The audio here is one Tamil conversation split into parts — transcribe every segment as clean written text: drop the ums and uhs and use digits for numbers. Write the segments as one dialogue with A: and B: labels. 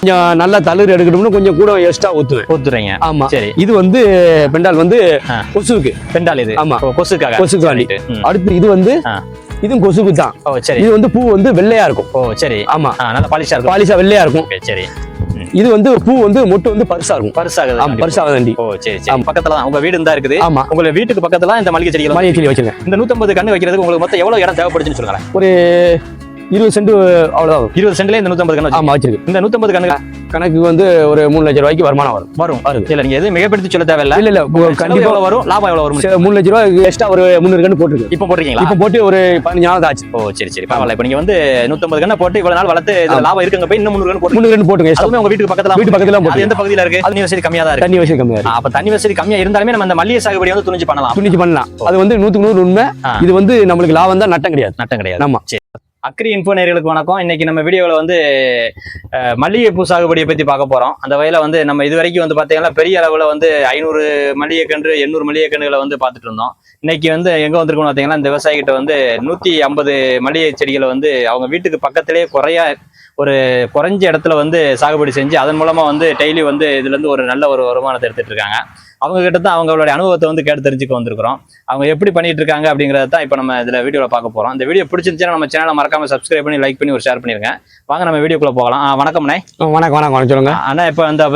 A: கொஞ்சம் நல்லா தளிர் எடுக்கணும்னு கொஞ்சம் கூட எக்ஸ்ட்ரா ஊத்துறீங்க. ஆமா சரி. இது வந்து பெண்டால் வந்து கொசுவுக்கு பெண்டால் இது. ஆமா கொசுக்காண்டி. அடுத்து இது வந்து இதுவும் கொசுக்கு தான். ஓ சரி. இது வந்து பூ வந்து வெள்ளையா இருக்கும். ஓ சரி. ஆமா நல்ல பாலிஷா வெள்ளையா இருக்கும். சரி. இது வந்து பூ வந்து மொட்டு வந்து பரிசா இருக்கும். பரிசாகுது. ஓ சரி சரி. பக்கத்துல தான் உங்க வீடு இருந்தா இருக்குது. ஆமா. உங்க வீட்டுக்கு பக்கத்துல இந்த மல்லிகை செடி வச்சிருக்கேன். இந்த 150 கண்ணு வைக்கிறதுக்கு உங்களுக்கு மொத்தம் எவ்வளவு இடம் தேவைப்படுதுன்னு சொல்லுங்க. ஒரு 20 சென்ட் அவ்வளவுதான். 20 சென்ட்ல இந்த 150 கண்ணு. ஆமா வச்சிருக்கு. இந்த 150 கண்ணு கணக்கு வந்து ஒரு 3 லட்சம் ரூபாய்க்கு வருமானம் வருது. இல்ல நீங்க எதுவும் மிகப்படுத்தி சொல்ல தேவையில்ல. இல்ல கண்டிப்பா எவ்வளவு வரும், லாபம் எவ்வளவு வரும்? 3 லட்சம் ரூபாய் எக்ஸ்ட்ரா ஒரு 300 கண்ணு போட்டுருக்கு. இப்ப போட்டுருக்கீங்களா? இப்ப போட்டு ஒரு 15 நாள் ஆச்சு. ஓ சரி சரி பரவாயில்ல. இப்ப நீங்க வந்து 150 கண்ணை போட்டு இவ்வளவு நாள் வளர்த்து லாபம் இருக்குங்க. போய் இன்னும் 300 கண்ணு போட்டுங்க. அதுவுமே உங்க வீட்டுக்கு பக்கத்துல அது எந்த பகுதியில இருக்கு? தண்ணி வசதி கம்மியா தான் இருக்கு. தண்ணி வசதி கம்மியா இருக்கு. அப்ப தண்ணி வசதி கம்மியா இருந்தாலுமே நம்ம அந்த மல்லிகை சாகுபடி வந்து துணிஞ்சு பண்ணலாம். அது வந்து 100க்கு 100 உண்மை. இது வந்து நம்மளுக்கு லாபம் தான், நட்டம் கிடையாது. ஆமா. அக்ரி இன்ஃபோ நேயர்களுக்கு வணக்கம். இன்னைக்கு நம்ம வீடியோவில் வந்து மல்லிகைப்பூ சாகுபடியை பற்றி பார்க்க போகிறோம். அந்த வகையில் வந்து நம்ம இது வரைக்கும் வந்து பார்த்தீங்கன்னா பெரிய அளவில் வந்து 500 மல்லிகை கன்று 800 மல்லிகை கன்றுகளை வந்து பார்த்துட்டு இருந்தோம். இன்னைக்கு வந்து எங்கே வந்திருக்கோம்னு பார்த்தீங்கன்னா இந்த விவசாயிகிட்ட வந்து 150 மல்லிகை செடிகளை வந்து அவங்க வீட்டுக்கு பக்கத்திலே குறைஞ்ச இடத்துல வந்து சாகுபடி செஞ்சு அதன் மூலமாக வந்து டெய்லி வந்து இதுலேருந்து ஒரு நல்ல ஒரு வருமானத்தை எடுத்துகிட்டு இருக்காங்க. அவங்க கிட்ட தான் அவங்களுடைய அனுபவத்தை வந்து கேட்டு தெரிஞ்சுக்க வந்திருக்கிறோம். அவங்க எப்படி பண்ணிட்டு இருக்காங்க அப்படிங்கிறத தான் இப்போ நம்ம இதில் வீடியோவில் பார்க்க போகிறோம். இந்த வீடியோ பிடிச்சிருந்துச்சுன்னா நம்ம சேனலை மறக்காம சப்ஸ்கிரைப் பண்ணி லைக் பண்ணி ஒரு ஷேர் பண்ணிருங்க. வாங்க நம்ம வீடியோக்குள்ள போகலாம். வணக்கம்ண்ணே. வணக்கம் சொல்லுங்க அண்ணா. இப்போ இந்த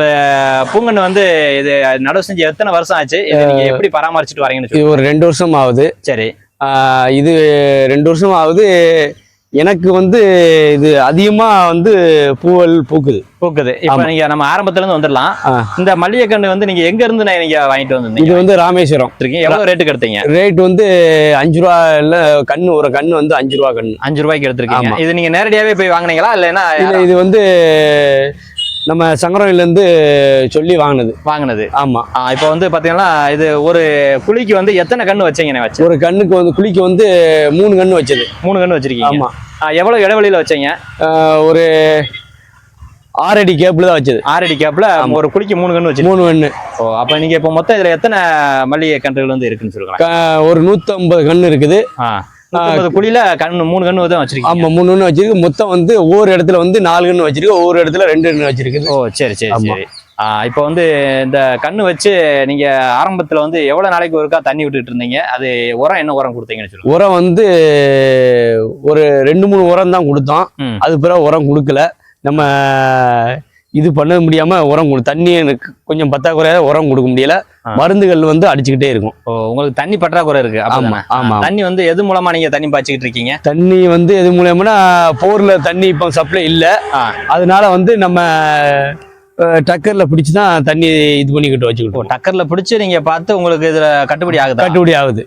A: பூங்கன்னு வந்து இது நடவு செஞ்சு எத்தனை வருஷம் ஆச்சு? நீங்க எப்படி பராமரிச்சுட்டு வரீங்கன்னு? இது ஒரு 2 வருஷம் ஆகுது. சரி. இது 2 வருஷம் ஆகுது. எனக்கு வந்து இது அதிகமா வந்து பூக்குது. இப்ப நீங்க நம்ம ஆரம்பத்துல இருந்து வந்துடலாம். இந்த மல்லிகை கன்று வந்து நீங்க எங்க இருந்து நீங்க வாங்கிட்டு வந்தீங்க? இது வந்து ராமேஸ்வரம். எவ்வளவு ரேட்டுக்கு எடுத்தீங்க? ரேட் வந்து 5 ரூபா. இல்ல ஒரு கண்ணு வந்து 5 ரூபா கண்ணு. 5 ரூபாய்க்கு எடுத்திருக்கீங்க. இது நீங்க நேரடியாவே போய் வாங்கினீங்களா இல்லைன்னா? இது வந்து நம்ம சங்கரன்ல இருந்து சொல்லி வாங்கினது. ஆமா. இப்போ வந்து பாத்தீங்கன்னா இது ஒரு குழிக்கு வந்து எத்தனை கண்ணு வச்சீங்க? ஒரு கண்ணுக்கு வந்து குழிக்கு வந்து 3 கண்ணு வச்சது. 3 கண்ணு வச்சிருக்கீங்க. ஆமா. எவ்வளவு இடைவெளியில வச்சீங்க? ஒரு 6 அடி கேப்ல தான் வச்சது. 6 அடி கேப்ல ஒரு குழிக்கு 3 கண்ணு வச்சு. 3 கண்ணு. ஓ அப்ப நீங்க இப்ப மொத்தம் இதுல எத்தனை மல்லிகை கன்றுகள் வந்து இருக்குன்னு சொல்லுங்க. ஒரு 150 கண்ணு இருக்குது. குழியில 3 கண்ணு தான் வச்சிருக்கீங்க. ஆமா 3 கண்ணு வச்சிருக்கு. மொத்தம் வந்து ஒவ்வொரு இடத்துல வந்து 4 கண்ணு வச்சிருக்கு. ஒவ்வொரு இடத்துல 2 கண்ணு வச்சிருக்கு. ஓ சரி சரி சரி. இப்போ வந்து இந்த கண்ணு வச்சு நீங்க ஆரம்பத்துல வந்து எவ்வளவு நாளைக்கு ஒருக்கா தண்ணி விட்டுட்டு இருந்தீங்க? அது உரம் என்ன உரம் கொடுத்தீங்கன்னு சொல்லுங்க. உரம் வந்து ஒரு 2-3 உரம் தான் கொடுத்தோம். அது பிறகு உரம் கொடுக்கல. நம்ம இது பண்ண முடியாம உரம் தண்ணி எனக்கு கொஞ்சம் பத்தாக்குறையா உரம் கொடுக்க முடியல. மருந்துகள் வந்து அடிச்சுக்கிட்டே இருக்கும். உங்களுக்கு தண்ணி பற்றாக்குறை இருக்கு. ஆமா ஆமா. தண்ணி வந்து எது மூலமா நீங்க தண்ணி பாய்ச்சிக்கிட்டு இருக்கீங்க? தண்ணி வந்து எது மூலமா போர்ல தண்ணி இப்போ சப்ளை இல்ல. அதனால வந்து நம்ம டக்கர்ல பிடிச்சுதான் தண்ணி இது பண்ணிக்கிட்டு வச்சுக்கிட்டோம். டக்கர்ல பிடிச்சு நீங்க பார்த்து உங்களுக்கு இதுல கட்டுப்படி ஆகுது.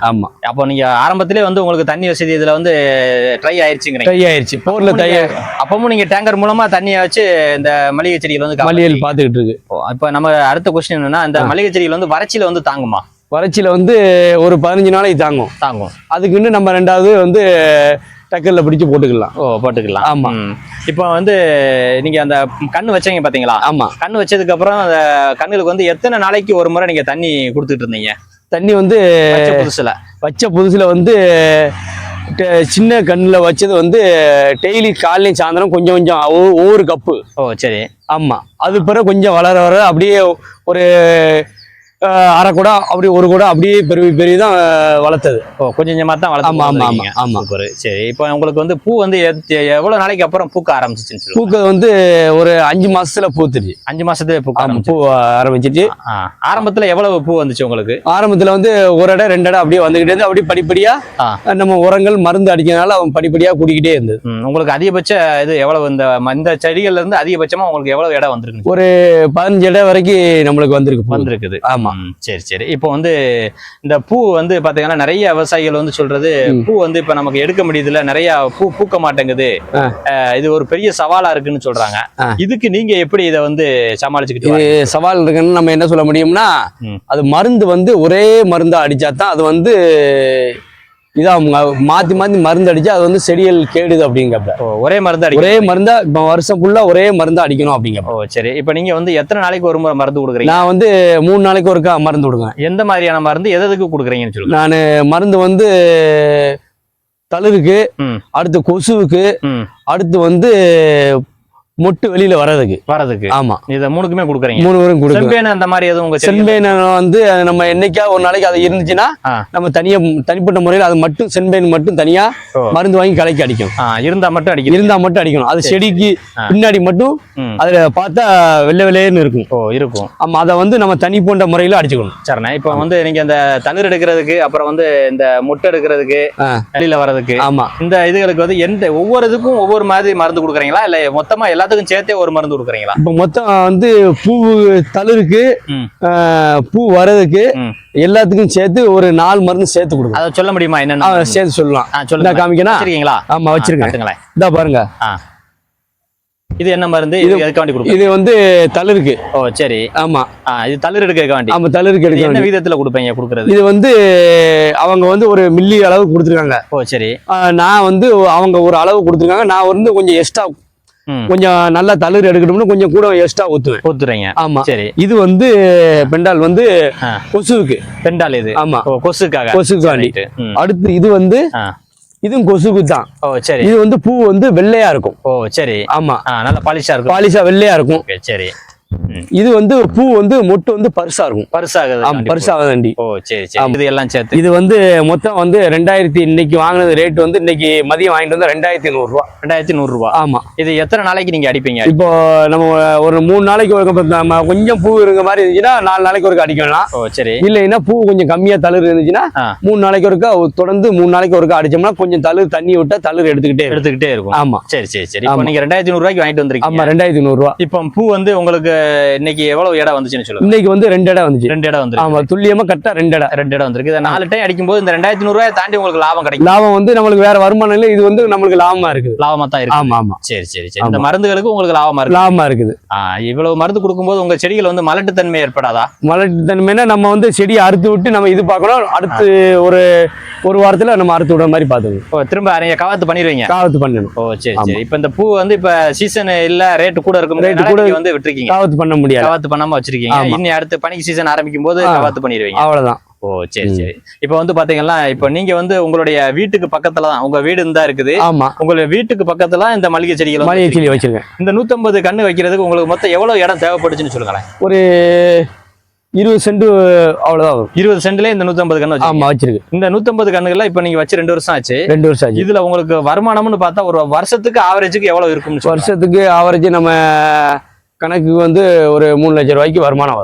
A: ஆமா. அப்போ நீங்க ஆரம்பத்திலே வந்து உங்களுக்கு தண்ணி வசதி இதுல வந்து ட்ரை ஆயிருச்சு. போர்ல அப்பவும் நீங்க டேங்கர் மூலமா தண்ணியை வச்சு இந்த மல்லிகை செடிகள் வந்து மல்லிகைகள் பாத்துக்கிட்டு இருக்கு. இப்ப நம்ம அடுத்த கொஸ்டின் என்னன்னா, இந்த மல்லிகை செடிகள் வந்து வறட்சியில வந்து தாங்குமா? வறட்சியில வந்து ஒரு 15 நாளைக்கு தாங்கும். அதுக்குன்னு நம்ம 2வது வந்து டக்கர்ல பிடிச்சு போட்டுக்கலாம். போட்டுக்கலாம். ஆமா. இப்போ வந்து நீங்க அந்த கண்ணு வச்சீங்க பாத்தீங்களா? ஆமா. கண்ணு வச்சதுக்கு அப்புறம் அந்த கண்ணுக்கு வந்து எத்தனை நாளைக்கு ஒரு முறை நீங்க தண்ணி கொடுத்துட்டு இருந்தீங்க? தண்ணி வந்து வச்ச புதுசுல வந்து சின்ன கண்ணுல வச்சது வந்து டெய்லி காலையும் சாயந்தரம் கொஞ்சம் ஒவ்வொரு கப்பு. ஓ சரி. ஆமா. அது பிறகு கொஞ்சம் வளர அப்படியே ஒரு அரை கூட அப்படி ஒரு கூட அப்படியே பெரியதான் வளர்த்தது. ஓ கொஞ்சம் கொஞ்சமா தான் வளர்த்து. ஆமா. சரி. இப்போ உங்களுக்கு வந்து பூ வந்து எவ்வளவு நாளைக்கு அப்புறம் பூக்க ஆரம்பிச்சிச்சு? பூக்க வந்து ஒரு 5 மாசத்துல பூத்துருச்சு. 5 மாசத்துல பூ ஆரம்பிச்சிச்சு. ஆரம்பத்துல எவ்வளவு பூ வந்துச்சு உங்களுக்கு? ஆரம்பத்துல வந்து ஒரு இடம் 2 இடம் அப்படியே வந்துகிட்டே இருந்து அப்படியே படிப்படியா நம்ம உரங்கள் மருந்து அடிக்கிறதுனால அவன் படிப்படியா கூட்டிக்கிட்டே இருந்தது. உங்களுக்கு அதிகபட்ச இது எவ்வளவு? இந்த செடிகள்ல இருந்து அதிகபட்சமா உங்களுக்கு எவ்வளவு இடம் வந்திருக்கு? ஒரு 15 இடம் வரைக்கும் நம்மளுக்கு வந்திருக்குது. ஆமா. சரி சரி. இப்போ வந்து இந்த பூ வந்து பாத்தீங்கன்னா நிறைய விவசாயிகள் வந்து சொல்றது பூ வந்து இப்ப நமக்கு எடுக்க முடியுதுல, நிறைய பூக்க மாட்டேங்குது, இது ஒரு பெரிய சவாலா இருக்குன்னு சொல்றாங்க. இதுக்கு நீங்க எப்படி இதை வந்து சமாளிச்சுக்கிட்டு? சவால் இருக்குன்னு நம்ம என்ன சொல்ல முடியும்னா, அது மருந்து வந்து ஒரே மருந்தா அடிச்சாதான் அது வந்து இதான் மாத்தி மருந்து அடிச்சு அது வந்து செடிகள் கேடுது அப்படிங்கப்ப ஒரே மருந்தா இப்ப வருஷம் ஃபுல்லா ஒரே மருந்தா அடிக்கணும் அப்படிங்கப்ப. ஓ சரி. இப்ப நீங்க வந்து எத்தனை நாளைக்கு ஒரு முறை மருந்து கொடுக்குறீங்க? நான் வந்து 3 நாளைக்கு ஒருக்கா மருந்து கொடுங்க. எந்த மாதிரியான மருந்து எதுக்கு கொடுக்குறீங்கன்னு சொல்லுங்க. நான் மருந்து வந்து தளிருக்கு, அடுத்து கொசுவுக்கு, அடுத்து வந்து மொட்டு வெளியில வர்றதுக்கு. ஆமா,
B: இத மூணுக்குமே கொடுக்குறீங்க.
A: மூணு பேரும் கொடுக்குறோம்.
B: செம்பேன் அந்த மாதிரி எதுவும் உங்க
A: செம்பேன் வந்து நம்ம என்னைக்கா ஒரு நாளைக்கு அது இருந்துச்சுன்னா நம்ம தனிப்பட்ட முறையில் அது மட்டும் செம்பேன் மட்டும் தனியா மருந்து வாங்கி கலக்கி அடிக்கும்.
B: இருந்தா மட்டும்
A: அடிக்கணும். அது செடிக்கு பின்னாடி மட்டும் அதுல பார்த்தா வெள்ளை வெள்ளையன்னு இருக்கும். ஆமா, அதை வந்து நம்ம தனி போன்ற முறையில அடிச்சுக்கணும்.
B: சரிண்ணா, இப்ப வந்து நீங்க இந்த தளிர் எடுக்கிறதுக்கு, அப்புறம் வந்து இந்த முட்டை எடுக்கிறதுக்கு, வெளியில வர்றதுக்கு,
A: ஆமா,
B: இந்த இதுகளுக்கு வந்து எந்த ஒவ்வொரு இதுக்கும் ஒவ்வொரு மாதிரி மருந்து கொடுக்குறீங்களா, இல்ல மொத்தமா எல்லாத்துக்கும் சேர்த்தே ஒரு மருந்து கொடுக்குறீங்களா?
A: இப்ப மொத்தம் வந்து பூ தளிருக்கு, பூ வர்றதுக்கு எல்லாத்துக்கும் சேர்த்து ஒரு 4 மருந்து சேர்த்து கொடுக்கும்.
B: அதை சொல்ல முடியுமா? என்னன்னா
A: சேர்த்து சொல்லலாம்.
B: சொல்லுங்க,
A: காமிக்கணும்.
B: வச்சிருக்கீங்களா?
A: ஆமா, வச்சிருக்கேன். இதா பாருங்க.
B: இது என்ன மருந்து?
A: இது வந்து தளிருக்கு.
B: ஓ சரி.
A: ஆமா,
B: இது தளிர் எடுக்க வேண்டி.
A: ஆமா, தளிருக்கு எடுக்க.
B: என்ன விதத்துல கொடுப்பீங்க? கொடுக்குறது
A: இது வந்து அவங்க வந்து ஒரு மில்லி அளவு கொடுத்துருக்காங்க.
B: ஓ சரி.
A: நான் வந்து அவங்க ஒரு அளவு கொடுத்துருக்காங்க. நான் வந்து கொஞ்சம் எக்ஸ்ட்ரா, கொஞ்சம் நல்லா தளிர் எடுக்கணும்னு கொஞ்சம் கூட எக்ஸ்ட்ரா ஊத்துறீங்க. ஆமா சரி. இது வந்து பெண்டால் வந்து கொசுவுக்கு.
B: பெண்டால் இது.
A: ஆமா,
B: கொசுக்காண்டி.
A: அடுத்து இது வந்து இதுவும் கொசுக்கு தான்.
B: ஓ சரி.
A: இது வந்து பூ வந்து வெள்ளையா இருக்கும்.
B: ஓ சரி.
A: ஆமா,
B: நல்ல பாலிஷா இருக்கும்.
A: பாலிஷா வெள்ளையா இருக்கும்.
B: சரி.
A: இது வந்து பூ வந்து மொட்டு வந்து பருசா இருக்கும்.
B: பருசாகுது. ஓ சரி சரி. இது எல்லாம் சேர்த்து
A: இது வந்து மொத்தம் வந்து 2000, இன்னைக்கு வாங்கினது ரேட் வந்து இன்னைக்கு மதியம் வாங்கிட்டு வந்து 2100 ரூபா.
B: 2100 ரூபா.
A: ஆமா.
B: இது எத்தனை நாளைக்கு நீங்க அடிப்பீங்க?
A: இப்போ நம்ம ஒரு 3 நாளைக்கு ஒரு, நம்ம கொஞ்சம் பூ இருக்க மாதிரி இருந்துச்சுன்னா 4 நாளைக்கு ஒருக்க அடிக்கலாம்.
B: ஓ சரி.
A: இல்லைன்னா பூ கொஞ்சம் கம்மியா தளிர் இருந்துச்சுன்னா 3 நாளைக்கு ஒருக்கா, தொடர்ந்து 3 நாளைக்கு ஒருக்கா அடிச்சோம்னா கொஞ்சம் தளிர் தண்ணி விட்டா தளிர் எடுத்துக்கிட்டே இருக்கும்.
B: ஆமா சரி சரி சரி. இப்போ நீங்க 2100 ரூபாய்க்கு வாங்கிட்டு வந்திருக்கீங்க.
A: ஆமா, 2100 ரூபா.
B: இப்போ பூ வந்து உங்களுக்கு இன்னைக்கு எவ்வளவு இடம் வந்துச்சுன்னு சொல்லுங்க.
A: இன்னைக்கு வந்து 2 இடம் வந்துச்சு.
B: 2 இடம் வந்து.
A: ஆமா, துல்லியமா கரெக்டா 2
B: இடம் வந்திருக்கு. இத 4 டைம் அடிக்கும்போது இந்த 2100 ரூபாயை தாண்டி உங்களுக்கு லாபம் கிடைக்கும்.
A: லாபம் வந்து நம்மளுக்கு வேற வருமானம் இல்ல, இது வந்து நம்மளுக்கு லாபமா இருக்குது.
B: லாபமா தான் இருக்கு.
A: ஆமா ஆமா.
B: சரி சரி சரி. இந்த மருந்துகளுக்கு உங்களுக்கு லாபமா இருக்குது. இவ்வளவு மருந்து கொடுக்கும்போது உங்க செடிகள் வந்து மலட்டுத்தன்மை ஏற்படாதா?
A: மலட்டுத்தன்மைனா நம்ம வந்து செடியை அறுத்து விட்டு நம்ம இது பார்க்கணும். அடுத்து ஒரு வாரத்துல நம்ம அறுத்து விடுற மாதிரி பாத்துக்கணும்.
B: திரும்ப நீங்க கவாத்து பண்ணிடுவீங்க?
A: கவாத்து பண்ணணும்.
B: ஓ சரி சரி. இப்ப இந்த பூ வந்து இப்ப சீசன் இல்ல, ரேட் கூட இருக்கும், ரேட் கூட வந்து விட்டுருக்கீங்க.
A: கவாத்து பண்ண முடியாது.
B: கவாத்து பண்ணாம வச்சிருக்கீங்க. இனி அடுத்து பனிக்கு சீசன் ஆரம்பிக்கும் போது கவாத்து பண்ணிடுவீங்க.
A: அவ்வளவுதான்.
B: ஓ சரி சரி. இப்ப வந்து பாத்தீங்கன்னா, இப்ப நீங்க வந்து உங்களுடைய வீட்டுக்கு பக்கத்துல தான் உங்க வீடு இருந்தா இருக்குது.
A: ஆமா,
B: உங்களுடைய வீட்டுக்கு பக்கத்துல இந்த மல்லிகை செடி
A: வச்சிருக்கேன்.
B: இந்த 150 கண்ணு வைக்கிறதுக்கு உங்களுக்கு மொத்தம் எவ்வளவு இடம் தேவைப்படுச்சுன்னு சொல்லுங்களேன்.
A: ஒரு 20 சென்ட் அவ்வளவுதான்.
B: 20 சென்ட்ல இந்த 150 கண்ணு
A: வச்சிருக்கு.
B: இந்த 150 கண்ணுகள்ல இப்ப நீங்க வச்சு 2 வருஷம் ஆச்சு.
A: 2 வருஷம் ஆச்சு.
B: இதுல உங்களுக்கு வருமானம்னு பார்த்தா ஒரு வருஷத்துக்கு ஆவரேஜுக்கு எவ்வளவு இருக்கும்?
A: வருஷத்துக்கு ஆவரேஜ் நம்ம கணக்கு வந்து ஒரு 3 லட்சம் ரூபாய்க்கு வருமானம்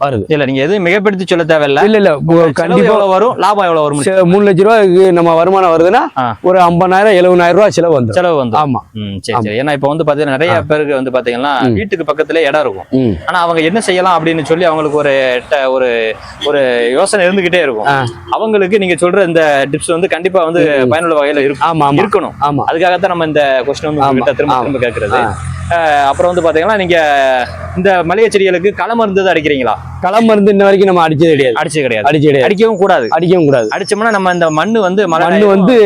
A: வருது.
B: இல்ல நீங்க எதுவும் மிகப்படுத்தி சொல்ல தேவையில்ல.
A: இல்ல கண்டிப்பா
B: எவ்வளவு வரும், லாபம் எவ்வளவு வரும்?
A: 3 லட்சம் ரூபாய்க்கு நம்ம வருமானம் வருதுன்னா ஒரு 50,000 70,000 ரூபாய் செலவு வந்து. ஆமா
B: சரி சரி. ஏன்னா இப்ப வந்து பாத்தீங்கன்னா நிறைய பேருக்கு வந்து பாத்தீங்கன்னா வீட்டுக்கு பக்கத்துல இடம் இருக்கும். ஆனா அவங்க என்ன செய்யலாம் அப்படின்னு சொல்லி அவங்களுக்கு ஒரு யோசனை இருந்துகிட்டே இருக்கும். அவங்களுக்கு நீங்க சொல்ற இந்த டிப்ஸ் வந்து கண்டிப்பா வந்து பயனுள்ள வகையில இருக்கணும்.
A: ஆமா,
B: அதுக்காகத்தான் நம்ம இந்த கொஸ்டின் வந்து திரும்ப கேட்கறது. அப்புறம் வந்து பாத்தீங்கன்னா, நீங்க இந்த மளிகை செடிகளுக்கு கள மருந்து அடிக்கிறீங்களா?
A: கள மருந்து இன்ன வரைக்கும் நம்ம அடிச்சது கிடையாது.
B: அடிக்கவும் கூடாது. அடிச்சோம்னா நம்ம இந்த மண்ணு வந்து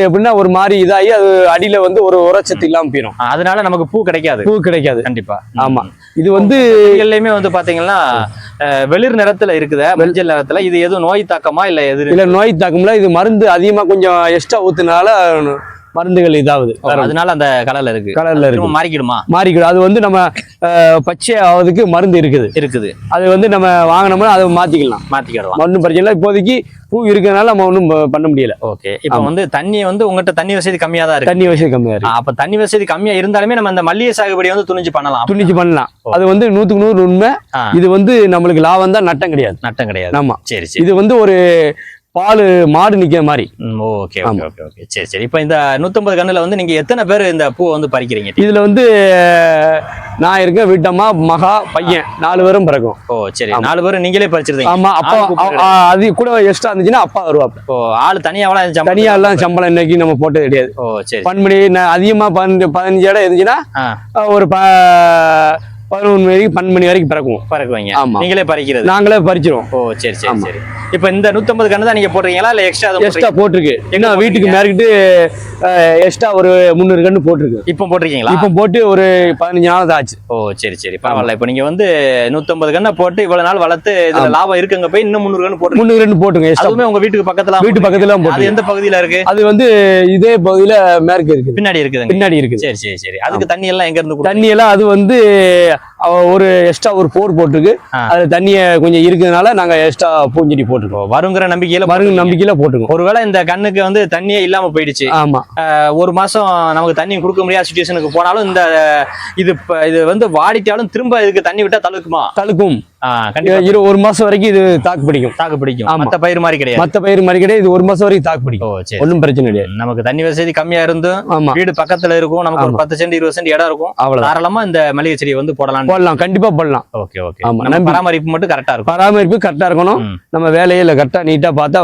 A: எப்படின்னா ஒரு மாதிரி இதாகி அது அடியில வந்து ஒரு உரச்சத்து இல்லாம போயிடும்.
B: அதனால நமக்கு பூ கிடைக்காது. கண்டிப்பா.
A: ஆமா. இது வந்து
B: எல்லாமே வந்து பாத்தீங்கன்னா வெளிர் நிறத்துல இருக்குது, மஞ்சள் நிறத்துல. இது எதுவும் நோய் தாக்கமா இல்ல
A: நோய் தாக்கம்ல. இது மருந்து அதிகமா கொஞ்சம் எக்ஸ்ட்ரா ஊத்துனால மருந்துகள் இதாவது,
B: அதனால அந்த கலர்ல இருக்கு.
A: மாறிக்கிடும். அது வந்து நம்ம பச்சை ஆவதுக்கு மருந்து இருக்குது. அது வந்து நம்ம வாங்கினோம்னா அதை மாத்திக்கலாம். ஒன்றும் பிரச்சனை இல்லை. இப்போதைக்கு பூ இருக்கிறதுனால நம்ம ஒன்றும் பண்ண முடியல.
B: ஓகே. இப்போ வந்து தண்ணி வந்து உங்ககிட்ட தண்ணி வசதி கம்மியா தான் இருக்கு.
A: தண்ணி வசதி கம்மியா இருக்கு.
B: அப்ப தண்ணி வசதி கம்மியா இருந்தாலுமே நம்ம அந்த மல்லிகை சாகுபடி வந்து துணிஞ்சு பண்ணலாம்.
A: அது வந்து 100க்கு 100 உண்மை. இது வந்து நம்மளுக்கு லாபம் தான், நட்டம் கிடையாது. ஆமா சரி. இது வந்து ஒரு பால் மாடு நிக்கிற மாதிரி.
B: Okay okay okay. சரி சரி. இப்போ இந்த 150 கண்ணுல வந்து நீங்க எத்தனை பேர் இந்த பூ வந்து பறிக்கிறீங்க?
A: இதுல வந்து நான் இருக்கேன், வீட்டம்மா, மகா, பையன் 4 பேரும் பிறக்கும்.
B: ஓ சரி. 4 பேரும் நீங்களே பறிச்சிருக்கீங்க?
A: ஆமா. அப்பா அது கூட எக்ஸ்ட்ரா இருந்துச்சுன்னா அப்பா வருவாங்க.
B: ஓ, ஆள்
A: தனியாலாம் சம்பளம் இன்னைக்கு நம்ம போட்டது கிடையாது. ஓ சரி. பண்படி அதிகமா 15 இடம் இருந்துச்சுன்னா ஒரு 11 மணி வரைக்கும் 12 மணி வரைக்கும்
B: பறக்குவீங்க.
A: ஆமா.
B: நீங்களே பறிக்கிறது?
A: நாங்களே பறிச்சிருவோம்.
B: ஓ சரி சரி சரி. இப்போ இந்த 150 கன்று தான் நீங்க போடுறீங்களா இல்ல
A: எக்ஸ்ட்ரா போட்டிருக்கு? இன்னும் வீட்டுக்கு மேற்கிட்டு எக்ஸ்ட்ரா ஒரு 300 கன்று போட்டிருக்கு.
B: இப்போ போட்டிருக்கீங்களா?
A: இப்போ போட்டு ஒரு 15 நாள் ஆச்சு.
B: ஓ சரி சரி, பரவாயில்ல. இப்போ நீங்க வந்து 150 கண்ணை போட்டு இவ்வளவு நாள் வளர்த்து இதுல லாபம் இருக்குங்க போய் இன்னும் 300 கன்று போட்டு
A: 300 கன்று போட்டுங்க.
B: அதுவுமே உங்க வீட்டுக்கு பக்கத்துல?
A: வீட்டு பக்கத்துல
B: அது எந்த பகுதியில இருக்கு?
A: அது வந்து இதே பகுதியில மேற்கு இருக்கு,
B: பின்னாடி இருக்குது.
A: பின்னாடி இருக்கு.
B: சரி சரி சரி. அதுக்கு தண்ணி எல்லாம் எங்க இருந்து?
A: தண்ணி எல்லாம் அது வந்து ஒரு எக்ஸ்ட்ரா ஒரு போர் போட்டுருக்கு. அதுல தண்ணிய கொஞ்சம் இருக்குதுனால நாங்க எக்ஸ்ட்ரா பூஞ்செடி போட்டுருக்கோம்.
B: வருங்கிற நம்பிக்கையில
A: போட்டுருக்கோம்.
B: ஒருவேளை இந்த கண்ணுக்கு வந்து தண்ணியே இல்லாம போயிடுச்சு,
A: ஆமா,
B: ஒரு மாசம் நமக்கு தண்ணி கொடுக்க முடியாத சிச்சுவேஷனுக்கு போனாலும் இந்த இது வந்து வாடிட்டாலும் திரும்ப இதுக்கு தண்ணி விட்டா தழுக்கும்.
A: ஒரு மாசம் வரைக்கும் இது தாக்கு பிடிக்கும்.
B: மத்த பயிர் மாதிரி கிடையாது.
A: இது ஒரு மாசம் வரைக்கும் தாக்கு பிடிக்கும். ஒன்றும் பிரச்சனை கிடையாது.
B: நமக்கு தண்ணி வசதி கம்மியா இருந்தும் வீடு பக்கத்துல இருக்கும், நமக்கு ஒரு 10 சென்ட் 20 சென்ட் இடம் இருக்கும், தாராளமா இந்த மல்லிகை செடியை வந்து போடலாம்.
A: கண்டிப்பா போடலாம்.
B: Okay okay. பராமரிப்பு மட்டும் கரெக்டா இருக்கும்.
A: பராமரிப்பு கரெக்டா இருக்கணும். நம்ம வேலையில கரெக்டா நீட்டா பார்த்தா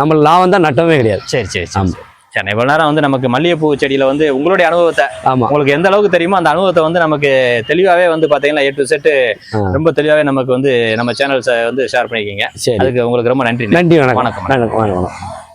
A: நம்ம லாபம் தான், நட்டமே கிடையாது.
B: சரி சரி சரி. சரி, இவ்வளவு நேரம் வந்து நமக்கு மல்லிகைப்பூ செடியில வந்து உங்களுடைய அனுபவத்தை, உங்களுக்கு எந்த அளவுக்கு தெரியுமோ அந்த அனுபவத்தை வந்து நமக்கு தெளிவாவே வந்து பாத்தீங்கன்னா A to Z ரொம்ப தெளிவாவே நமக்கு வந்து நம்ம சேனல்ஸ் வந்து ஷேர் பண்ணிருக்கீங்க. அதுக்கு உங்களுக்கு ரொம்ப நன்றி.
A: வணக்கம்.